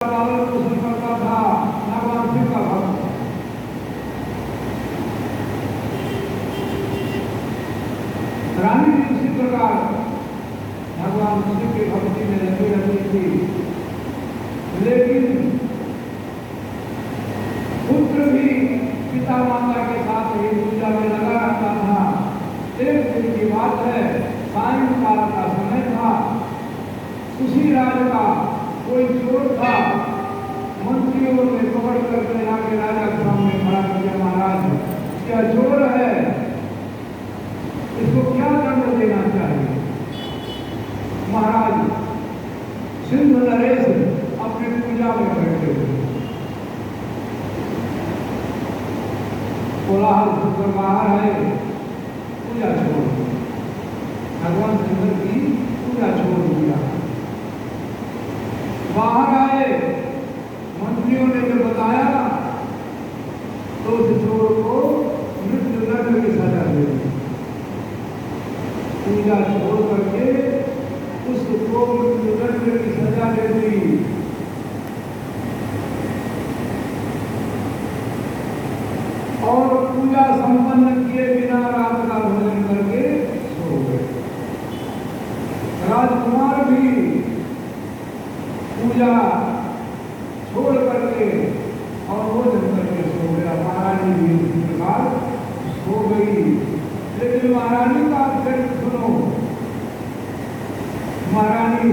पालन पोषण करता था भगवान शिव का भक्त। रानी भी उसी प्रकार भगवान शिव की भक्ति में लगी रहती थी, लेकिन पुत्र भी पिता माता के साथ ही पूजा में लगा रहता था। एक दिन की बात है, सायंकाल का समय था। उसी राज्य का कोई चोर था, मंत्रियों ने पकड़ करके आके राजा के सामने खड़ा किया, महाराज क्या चोर है, इसको क्या दंड देना चाहिए। महाराज सिंह नरेश अपने पूजा में बैठे हुए, कोलाहल सुनकर बाहर आए, पूजा छोड़ दी, भगवान शंकर की पूजा छोड़ दिया। बाहर आए, मंत्रियों ने जब बताया तो उस चोर को मृत्युदंड की सजा दे दी। पूजा छोड़ करके उसको मृत्युदंड की सजा दे दी। और पूजा संपन्न किए बिना रात का भोजन करके सो गए। राजकुमार भी पूजा छोड़ करके और भोजन करके सो गया। महारानी भी इसी प्रकार सो गई। लेकिन महारानी का चरित्र सुनो। महारानी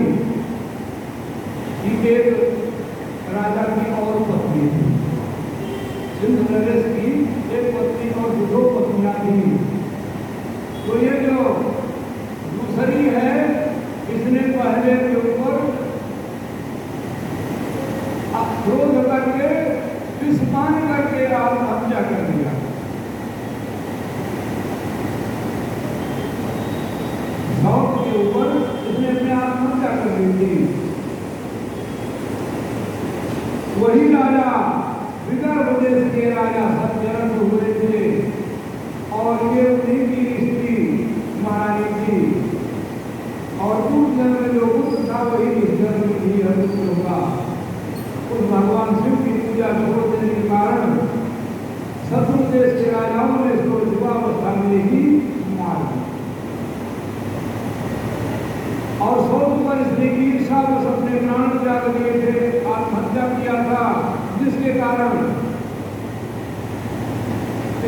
की एक राजा की और पत्नी थी, सिंह नरेश की एक पत्नी और दो पत्नियां थी। तो ये जो दूसरी है, इसने पहले के ऊपर क्रोध करके विस्मान करके आत्महत्या कर दिया। शौक के ऊपर उसने अपने आत्महत्या कर दी थी। वही राजा विदर्भ देश के राजा सत्यरथ हुए थे और ये उन्हीं की स्त्री महारानी थी। और पूर्व जन्म में जो पुत्र था वही इस जन्म में भी पुत्र होगा। उस भगवान शिव की पूजा छोड़ देने के कारण शत्रु देश के राजाओं ने इसको युवावस्था में ही मार दिया और शौक पर इसने ईर्षा बस अपने प्राण त्याग दिए थे, आत्महत्या किया था, जिसके कारण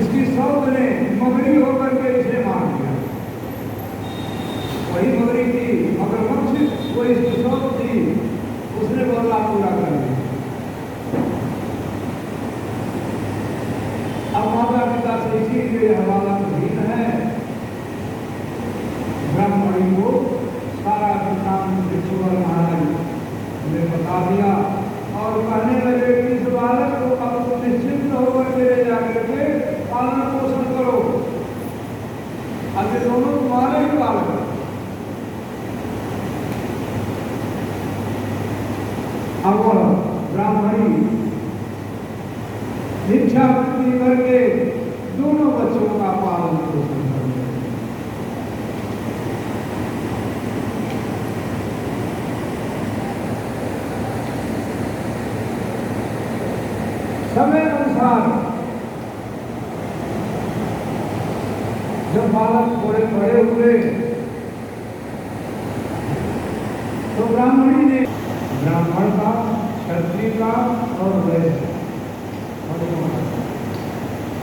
इसकी शौक ने मगरी होकर के इसे मार दिया। वही मगरी थी, मगरमच्छ वो इसकी शौक थी, उसने बदला पूरा कर दिया। अब माता पिता से इसीलिए हवाला अधीन है। ब्राह्मणी को सारा काम ऋषिवर महाराज ने बता दिया और कहने लगे कि इस बालक को अब निश्चिंत होकर के ले जाकर के पालन पोषण करो। अब ये दोनों तुम्हारे ही बालक। अब ब्राह्मणी भिक्षा वृत्ति करके दोनों बच्चों का पालन पोषण करते। समय अनुसार जब बालक थोड़े बड़े हुए तो ब्राह्मणी ने ब्राह्मण का, क्षत्रिय का और वैश्य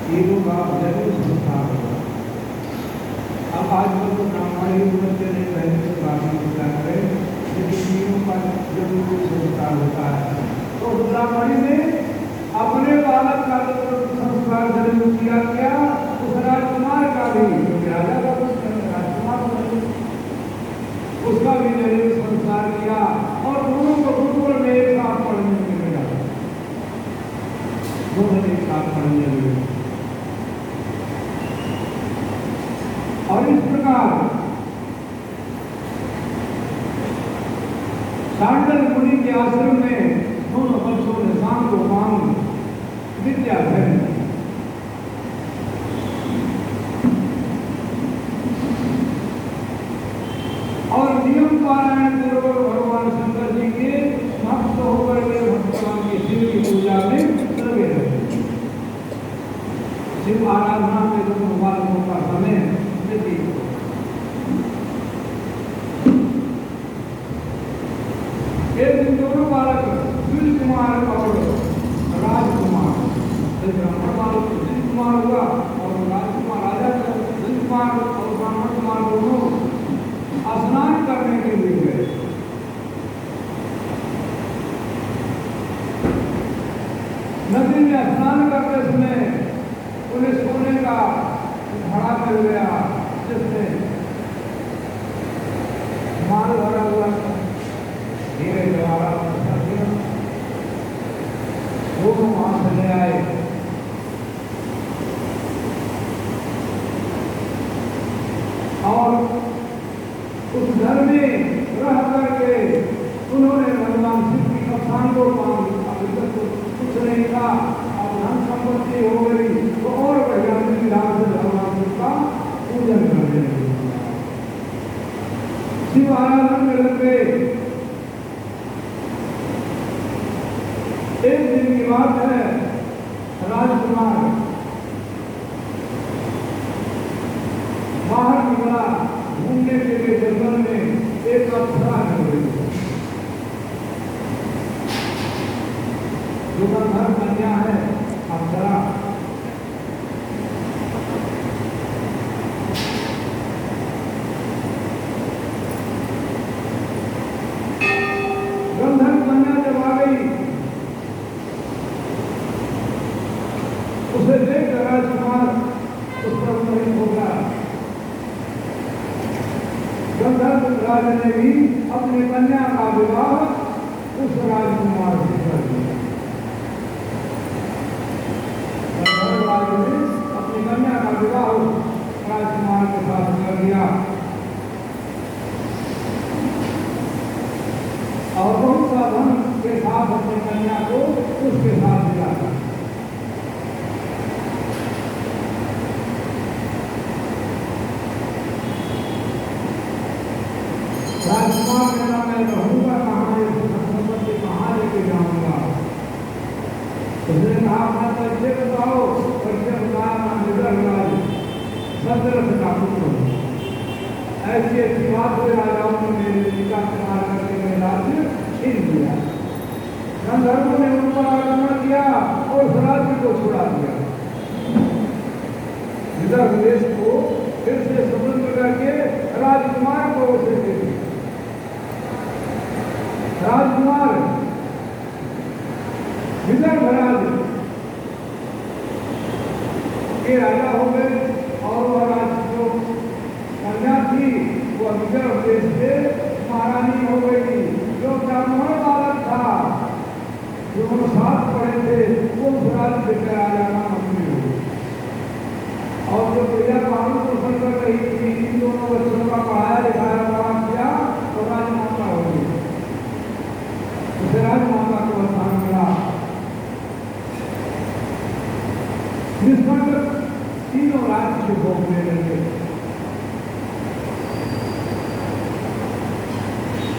तीनों का जरूर संस्कार होगा। अब आजकल तो ब्राह्मण ही बच्चे नहीं, पहले से बाकी पूजा करें, लेकिन तीनों का जरूर संस्कार होता है। तो ब्राह्मणी ने अपने बालक का संस्कार जरूर किया। क्या उस राजकुमार का भी, क्योंकि राजा का राजकुमार उसका भी जरूर संस्कार किया और दोनों को गुरुकुल में एक साथ पढ़ने के लिए डाला। दोनों एक साथ पढ़ने लगे और इस प्रकार सांडल मुनि के आश्रम में दोनों बच्चों ने शाम को मांग विद्या अध्ययन की। और नियम पारायण पूर्वक भगवान शंकर जी के भक्त होकर के भक्त बालकों का समय व्यतीत हो। एक दिन दोनों बालक द्विज कुमार और राजकुमार, ब्राह्मण बालक द्विज कुमार हुआ और राजकुमार राजा द्विज कुमार और ब्राह्मण कुमार दोनों स्नान करने के लिए गए। नदी में स्नान करते समय उन्हें सोने का घड़ा मिल गया, जिसमें माल भरा हुआ था। धीरे जवाहर दोनों वहां से ले आए और उस घर में रह करके उन्होंने भगवान शिव की कप्तान को कुछ नहीं था और धन संपत्ति हो गई तो और बढ़िया विधान से भगवान शिव का पूजन करने लगे, शिव आराधन में लग गए। एक दिन की बात है, राजकुमार बाहर निकला घूमने के लिए जंगल में, एक अप्सरा मिल गई जो गंधर्व कन्या है अप्सरा। गंधर्व कन्या जब आ गई उसे देख राजकुमार उस पर मोहित हो गया। गंधर्व राज ने भी अपनी कन्या का विवाह उस राजकुमार से कर दिया। गंधर्व राज ने अपनी कन्या का विवाह राजकुमार के साथ कर दिया और बहुत सा धन के साथ अपनी कन्या को उसके साथ दिया। राजकुमार ने कहा मैं रहूंगा कहाँ, संपत्ति कहाँ लेके जाऊंगा। उसने कहा अपना परिचय बताओ। परिचय बताया निदर्राज सदरथ का पुत्र। ऐसी ऐसी बात हुई, राजाओं ने मेरे पिता से मार करके मेरे राज्य छीन लिया। गंधर्वों ने उन पर आक्रमण किया और उस राज्य को छुड़ा दिया। विदर्भ देश को फिर से स्वतंत्र करके राजकुमार को उसे दे दिया। राजकुमार विदर्भ राज्य के राजा हो गए और वह राज्य जो कन्या थी वह विदर्भ देश से महारानी हो गई। जो ब्राह्मण बालक था जो हम साथ पढ़े थे वो उस राज्य के राजा का मंत्री हो गए। और जो प्रिया पालन पोषण कर रही थी, इन दोनों बच्चों का पढ़ाया लिखाया बड़ा किया तो राजमाता हो गई। उसे राजमाता को स्थान मिला। निष्कंटक तीनों राज्य को भोगने लगे।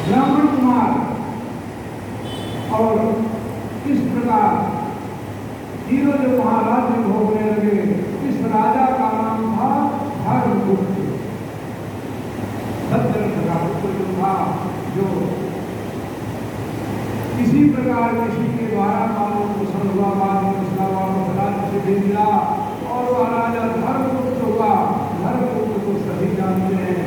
ब्राह्मण कुमार और इस प्रकार तीनों जो वहां राज्य भोगने लगे। इस राजा का नाम था धर्मगुप्त। सत्यरथ का पुत्र था जो किसी प्रकार किसी के द्वारा मालूम कुशल हुआ, बाद में उसका वापस राज्य से भेज दिया और वह राजा धर्मगुप्त हुआ। धर्मगुप्त को सभी जानते हैं,